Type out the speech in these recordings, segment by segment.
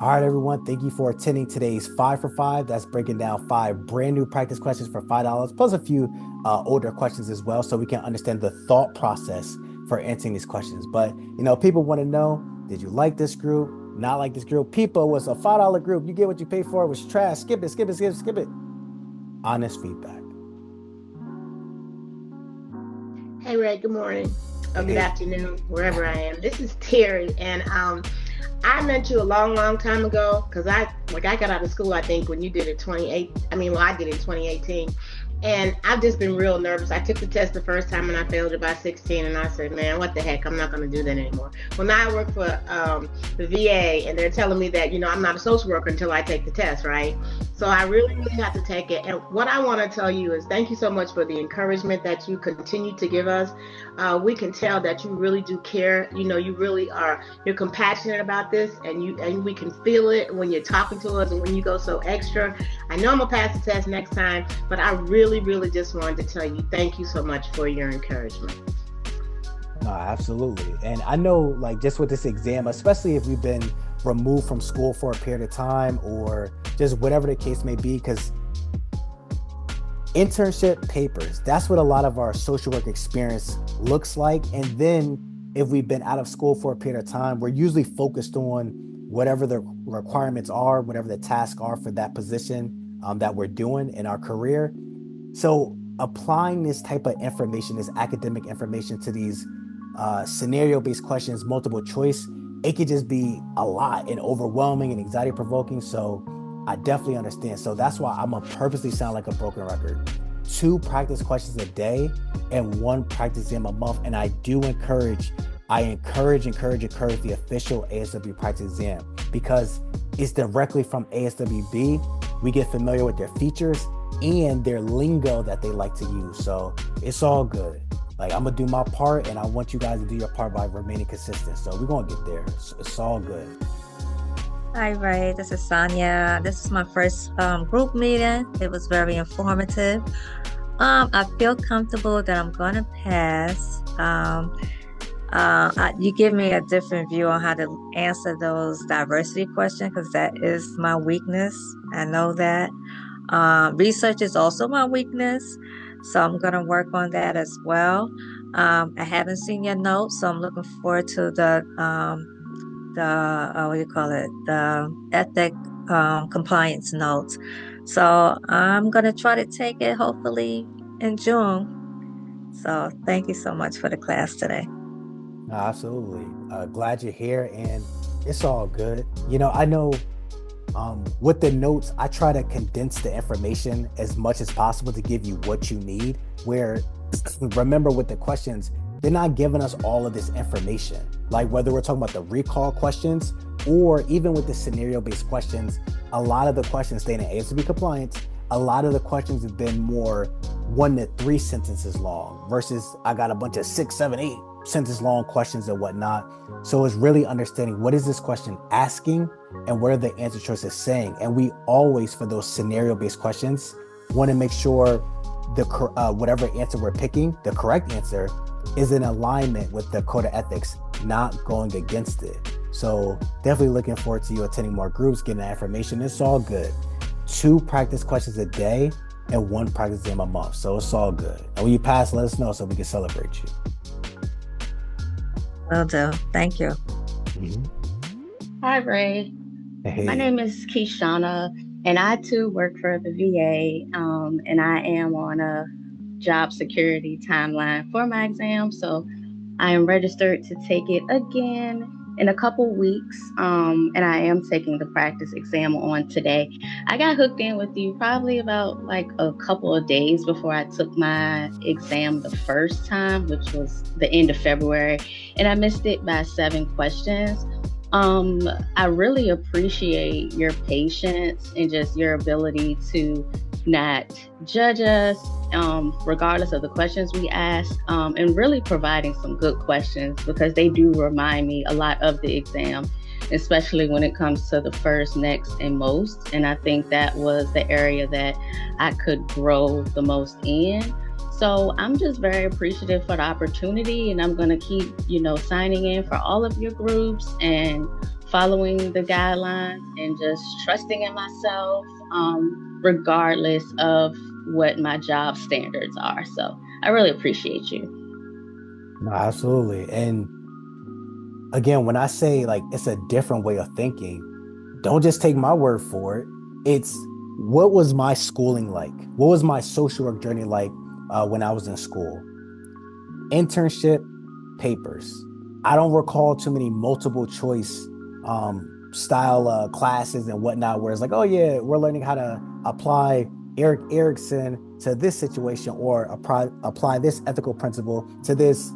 All right, everyone. Thank you for attending today's 5 for 5. That's breaking down 5 brand new practice questions for $5, plus a few older questions as well, so we can understand the thought process for answering these questions. But people want to know: did you like this group? Not like this group? People was a $5 group. You get what you pay for. It was trash. Skip it. Skip it. Skip it. Skip it. Honest feedback. Hey Ray, good morning or good Hey, afternoon, wherever I am. This is Terry, and I met you a long, long time ago because I got out of school. I think when you did it 28. I mean, well, I did it in 2018, and I've just been real nervous. I took the test the first time and I failed it by 16, and I said, man, what the heck? I'm not going to do that anymore. Well, now I work for the VA, and they're telling me that I'm not a social worker until I take the test, right? So I really, really have to take it. And what I want to tell you is thank you so much for the encouragement that you continue to give us. We can tell that you really do care. You really are. You're compassionate about this, and we can feel it when you're talking to us and when you go so extra. I know I'm gonna pass the test next time, but I really, really just wanted to tell you thank you so much for your encouragement. no, absolutely. And I know, like, just with this exam, especially if we've been removed from school for a period of time or just whatever the case may be, because internship papers, that's what a lot of our social work experience looks like. And then if we've been out of school for a period of time, we're usually focused on whatever the requirements are, whatever the tasks are for that position that we're doing in our career. So applying this type of information, this academic information, to these scenario-based questions, multiple choice, it could just be a lot and overwhelming and anxiety provoking. So I definitely understand. So that's why I'm gonna purposely sound like a broken record. 2 practice questions a day and 1 practice exam a month. And I encourage the official ASW practice exam because it's directly from ASWB. We get familiar with their features and their lingo that they like to use. So it's all good. Like, I'm gonna do my part, and I want you guys to do your part by remaining consistent. So we're gonna get there. It's all good. Hi, Ray. This is Sonia. This is my first group meeting. It was very informative. I feel comfortable that I'm going to pass. You give me a different view on how to answer those diversity questions because that is my weakness. I know that. Research is also my weakness, so I'm going to work on that as well. I haven't seen your notes, so I'm looking forward to the what do you call it, the ethic compliance notes. So I'm gonna try to take it hopefully in June. So thank you so much for the class today. No, absolutely. Glad you're here, and it's all good. I know with the notes, I try to condense the information as much as possible to give you what you need. Where, remember, with the questions, they're not giving us all of this information. Like, whether we're talking about the recall questions or even with the scenario-based questions, a lot of the questions staying in ASWB compliance, a lot of the questions have been more 1 to 3 sentences long versus I got a bunch of 6, 7, 8 sentence long questions and whatnot. So it's really understanding what is this question asking and what are the answer choices saying. And we always, for those scenario-based questions, want to make sure the whatever answer we're picking, the correct answer, is in alignment with the code of ethics, not going against it. So definitely looking forward to you attending more groups, getting that information. It's all good. 2 practice questions a day and 1 practice exam a month. So it's all good. And when you pass, let us know so we can celebrate you. Will do. Thank you. Mhm. Hi, Ray. My Hey. name is Kishana, and I too work for the VA, and I am on a job security timeline for my exam. So I am registered to take it again in a couple weeks, and I am taking the practice exam on today. I got hooked in with you probably about like a couple of days before I took my exam the first time, which was the end of February, and I missed it by 7 questions. I really appreciate your patience and just your ability to not judge us, regardless of the questions we ask, and really providing some good questions because they do remind me a lot of the exam, especially when it comes to the first, next, and most. And I think that was the area that I could grow the most in. So I'm just very appreciative for the opportunity, and I'm going to keep, signing in for all of your groups and following the guidelines and just trusting in myself, regardless of what my job standards are. So I really appreciate you. No, absolutely. And again, when I say like it's a different way of thinking, don't just take my word for it. It's what was my schooling like? What was my social work journey like when I was in school? Internship, papers. I don't recall too many multiple choice style classes and whatnot where it's like, oh yeah, we're learning how to apply Eric Erickson to this situation or apply this ethical principle to this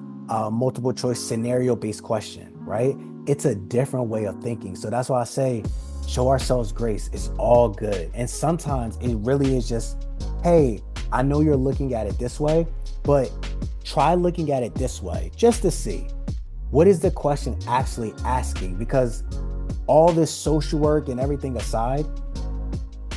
multiple choice scenario based question, right? It's a different way of thinking. So that's why I say show ourselves grace. It's all good. And sometimes it really is just, hey, I know you're looking at it this way, but try looking at it this way just to see what is the question actually asking, because all this social work and everything aside,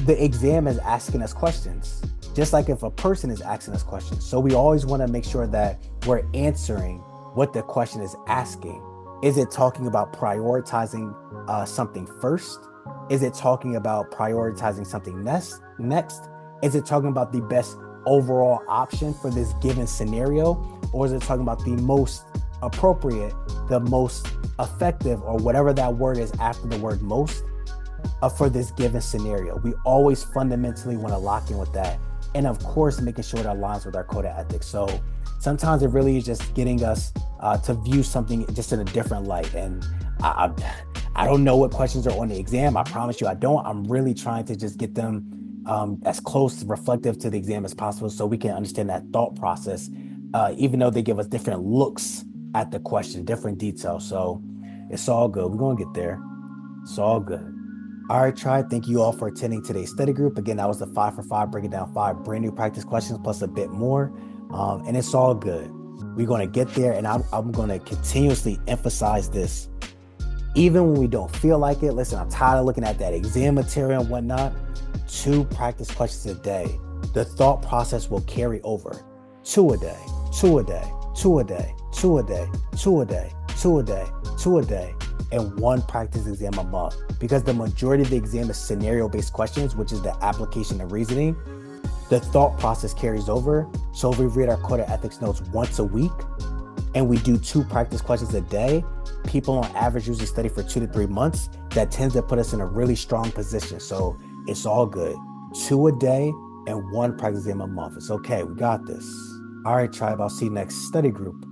the exam is asking us questions, just like if a person is asking us questions. So we always want to make sure that we're answering what the question is asking. Is it talking about prioritizing something first? Is it talking about prioritizing something next? Is it talking about the best overall option for this given scenario? Or is it talking about the most appropriate, the most effective, or whatever that word is after the word most for this given scenario? We always fundamentally want to lock in with that. And of course, making sure it aligns with our code of ethics. So sometimes it really is just getting us to view something just in a different light. And I don't know what questions are on the exam. I promise you I don't. I'm really trying to just get them as close reflective to the exam as possible so we can understand that thought process, even though they give us different looks at the question, different details. So it's all good. We're going to get there. It's all good. All right, Tribe. Thank you all for attending today's study group. Again, that was the 5 for 5, breaking down 5 brand new practice questions plus a bit more. And it's all good. We're going to get there. And I'm going to continuously emphasize this. Even when we don't feel like it, listen, I'm tired of looking at that exam material and whatnot. 2 practice questions a day. The thought process will carry over. 2 a day, 2 a day, 2 a day, 2 a day, 2 a day, 2 a day, 2 a day, and 1 practice exam a month. Because the majority of the exam is scenario-based questions, which is the application of reasoning. The thought process carries over. So if we read our code of ethics notes once a week and we do 2 practice questions a day, people on average usually study for 2 to 3 months. That tends to put us in a really strong position. So it's all good. 2 a day and 1 practice exam a month. It's okay. We got this. All right, Tribe. I'll see you next study group.